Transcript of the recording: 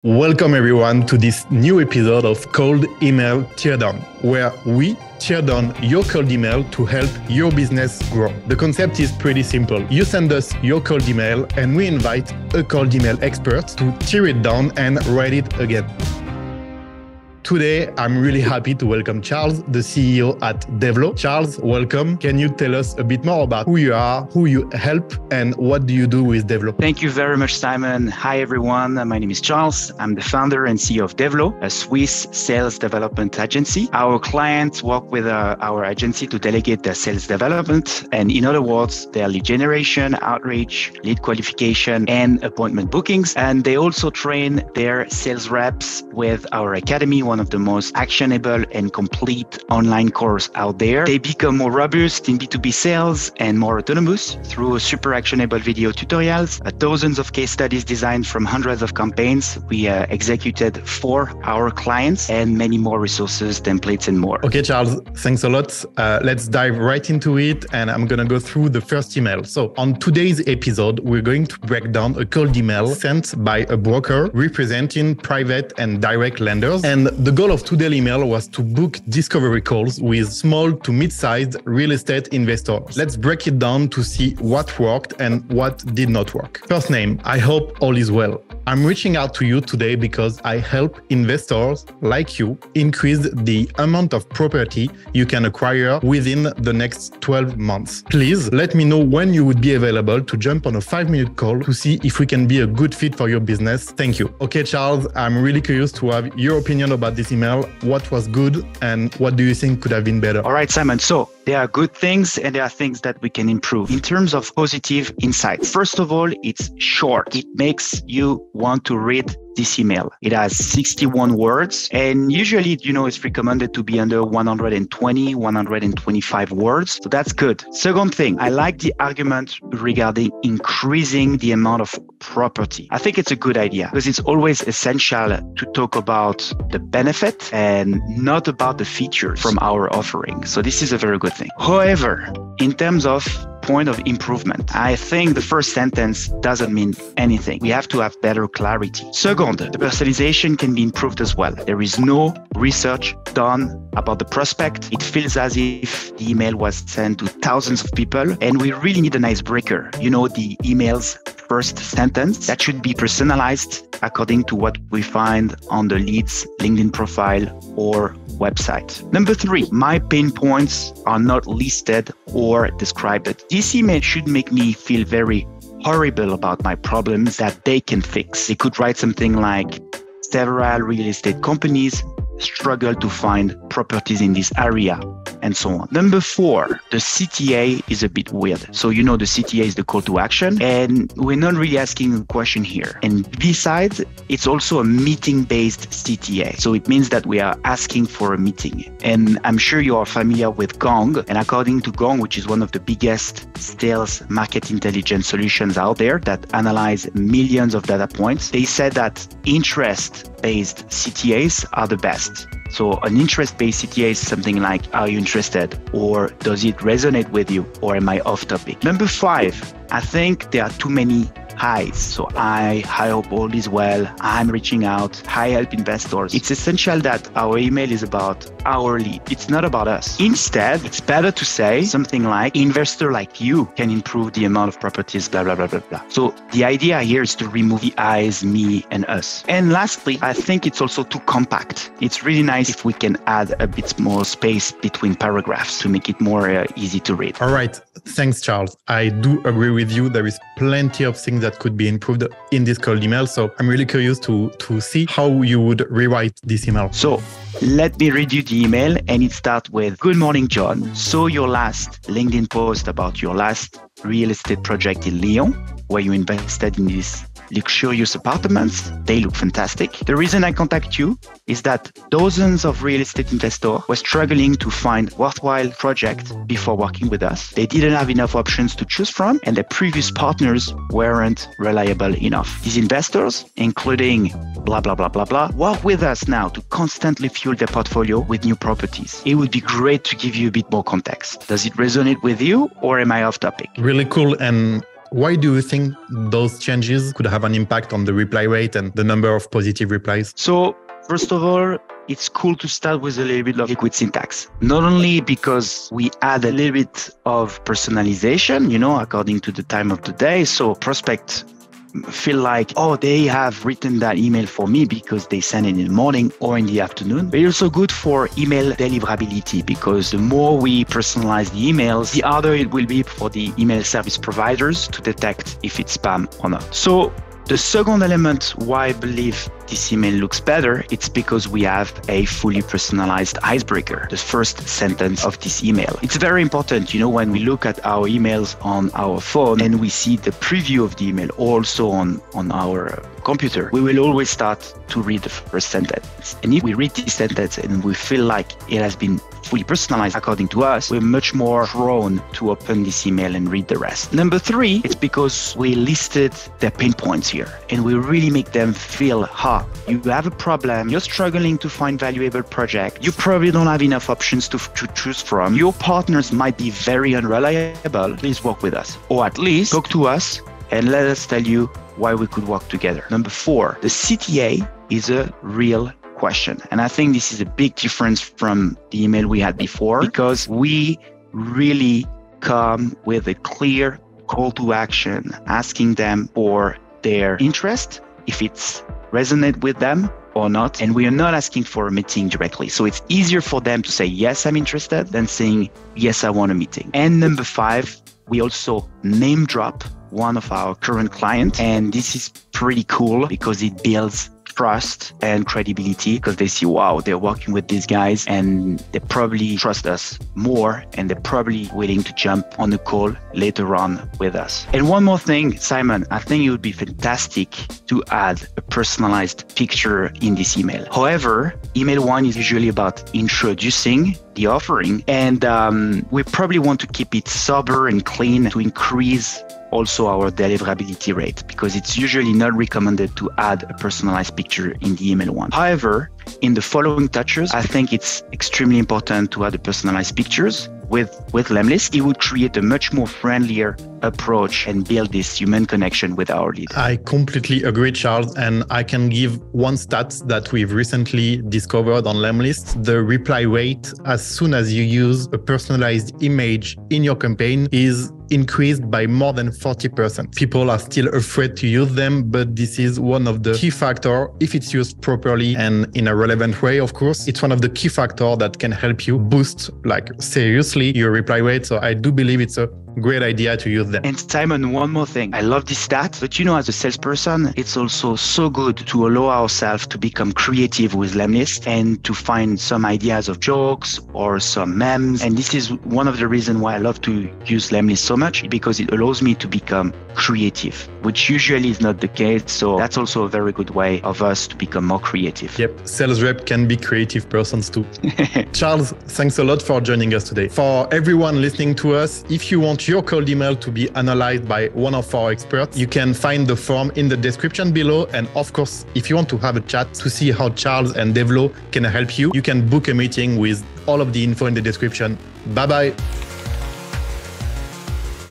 Welcome everyone to this new episode of Cold Email Teardown, where we tear down your cold email to help your business grow. The concept is pretty simple. You send us your cold email and we invite a cold email expert to tear it down and write it again. Today, I'm really happy to welcome Charle, the CEO at Devlo. Charle, welcome. Can you tell us a bit more about who you are, who you help, and what do you do with Devlo? Thank you very much, Simon. Hi, everyone. My name is Charle. I'm the founder and CEO of Devlo, a Swiss sales development agency. Our clients work with our agency to delegate their sales development, and in other words, their lead generation, outreach, lead qualification, and appointment bookings. And they also train their sales reps with our academy, one of the most actionable and complete online course out there. They become more robust in B2B sales and more autonomous through super actionable video tutorials, dozens of case studies designed from hundreds of campaigns we executed for our clients, and many more resources, templates, and more. Okay, Charle, thanks a lot. Let's dive right into it, and I'm going to go through the first email. So on today's episode, we're going to break down a cold email sent by a broker representing private and direct lenders. And the goal of today's email was to book discovery calls with small to mid-sized real estate investors. Let's break it down to see what worked and what did not work. First name, I hope all is well. I'm reaching out to you today because I help investors like you increase the amount of property you can acquire within the next 12 months. Please let me know when you would be available to jump on a 5-minute call to see if we can be a good fit for your business. Thank you. Okay, Charle, I'm really curious to have your opinion about this email. What was good and what do you think could have been better? All right, Simon. So there are good things and there are things that we can improve. In terms of positive insights, first of all, it's short. It makes you want to read this email. It has 61 words, and usually, it's recommended to be under 120, 125 words. So that's good. Second thing, I like the argument regarding increasing the amount of property. I think it's a good idea because it's always essential to talk about the benefit and not about the features from our offering. So this is a very good thing. However, in terms of point of improvement, I think the first sentence doesn't mean anything. We have to have better clarity. Second, the personalization can be improved as well. There is no research done about the prospect. It feels as if the email was sent to thousands of people, and we really need an icebreaker. The email's first sentence that should be personalized according to what we find on the lead's LinkedIn profile or website. Number 3, my pain points are not listed or described. This email should make me feel very horrible about my problems that they can fix. They could write something like, several real estate companies struggle to find properties in this area, and so on. Number 4, the CTA is a bit weird. So the CTA is the call to action, and we're not really asking a question here. And besides, it's also a meeting-based CTA. So it means that we are asking for a meeting. And I'm sure you are familiar with Gong. And according to Gong, which is one of the biggest sales market intelligence solutions out there that analyze millions of data points, they said that interest-based CTAs are the best. So an interest-based CTA is something like, are you interested? Or does it resonate with you? Or am I off topic? Number 5, I think there are too many highs. So I hope all is well. I'm reaching out. I help investors. It's essential that our email is about our lead. It's not about us. Instead, it's better to say something like, investor like you can improve the amount of properties, blah, blah, blah, blah, blah. So the idea here is to remove the I's, me, and us. And lastly, I think it's also too compact. It's really nice if we can add a bit more space between paragraphs to make it more easy to read. All right. Thanks, Charle. I do agree with you. There is plenty of things that could be improved in this cold email. So I'm really curious to see how you would rewrite this email. So let me read you the email, and it starts with, good morning, John. Saw your last LinkedIn post about your last real estate project in Lyon, where you invested in this luxurious apartments. They look fantastic. The reason I contact you is that dozens of real estate investors were struggling to find worthwhile projects before working with us. They didn't have enough options to choose from, and their previous partners weren't reliable enough. These investors, including blah, blah, blah, blah, blah, work with us now to constantly fuel their portfolio with new properties. It would be great to give you a bit more context. Does it resonate with you, or am I off topic? Really cool. And Why do you think those changes could have an impact on the reply rate and the number of positive replies? So first of all, it's cool to start with a little bit of liquid syntax. Not only because we add a little bit of personalization, according to the time of the day. So prospects feel like, oh, they have written that email for me because they send it in the morning or in the afternoon. But it's also good for email deliverability, because the more we personalize the emails, the harder it will be for the email service providers to detect if it's spam or not. So the second element why I believe this email looks better, it's because we have a fully personalized icebreaker, the first sentence of this email. It's very important, when we look at our emails on our phone and we see the preview of the email also on our computer, we will always start to read the first sentence. And if we read this sentence and we feel like it has been fully personalized according to us, we're much more prone to open this email and read the rest. Number 3, it's because we listed their pain points here and we really make them feel, you have a problem, you're struggling to find valuable project, you probably don't have enough options to choose from, your partners might be very unreliable, please work with us. Or at least talk to us and let us tell you why we could work together. Number 4, the CTA is a real question. And I think this is a big difference from the email we had before, because we really come with a clear call to action, asking them for their interest, if it's resonate with them or not. And we are not asking for a meeting directly. So it's easier for them to say, yes, I'm interested, than saying, yes, I want a meeting. And number 5, we also name drop one of our current clients. And this is pretty cool because it builds trust and credibility, because they see, wow, they're working with these guys and they probably trust us more and they're probably willing to jump on the call later on with us. And one more thing, Simon, I think it would be fantastic to add a personalized picture in this email. However, email 1 is usually about introducing the offering, and we probably want to keep it sober and clean to increase also our deliverability rate, because it's usually not recommended to add a personalized picture in the email 1. However, in the following touches, I think it's extremely important to add the personalized pictures. With Lemlist, it would create a much more friendlier approach and build this human connection with our lead. I completely agree, Charles. And I can give one stat that we've recently discovered on Lemlist. The reply rate, as soon as you use a personalized image in your campaign, is increased by more than 40%. People are still afraid to use them, but this is one of the key factors. If it's used properly and in a relevant way, of course, it's one of the key factors that can help you boost, seriously, your reply rate. So I do believe it's a great idea to use them. And Simon, one more thing. I love this stat, but as a salesperson, it's also so good to allow ourselves to become creative with Lemlist and to find some ideas of jokes or some memes. And this is one of the reasons why I love to use Lemlist so much, because it allows me to become creative, which usually is not the case. So that's also a very good way of us to become more creative. Yep. Sales rep can be creative persons too. Charles, thanks a lot for joining us today. For everyone listening to us, if you want your cold email to be analyzed by one of our experts, you can find the form in the description below. And of course, if you want to have a chat to see how Charles and Devlo can help you, you can book a meeting with all of the info in the description. Bye-bye.